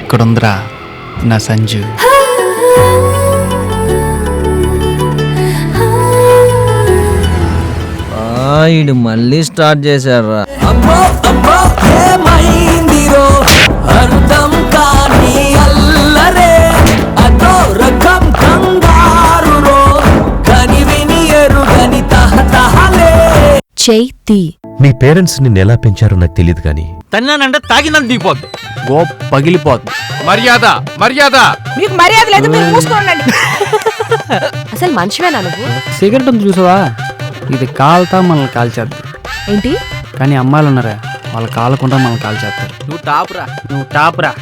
ఇక్కడుందిరా నా సంజు. ఈడు మళ్ళీ స్టార్ట్ చేశారా? చైతి మీ పేరెంట్స్ నిన్ను ఎలా పెంచారో నాకు తెలియదు కానీ తన్నానంటే తాగినంత దిగిపోద్ది, గో పగిలిపోద్ది. మర్యాద మర్యాద. మీకు మర్యాద లేదు, మీరు మూసుకోండి. అసలు మనిషివేనా నువ్వు? సిగరెట్ ఉంది చూసావా, ఇది కాలుతా మనల్ని కాల్చేద్ది. ఏంటి? కానీ అమ్మాయిలు ఉన్నారా, వాళ్ళు కాలకుండా మనల్ని కాల్చేస్తారు. నువ్వు టాపురా. టాపురా.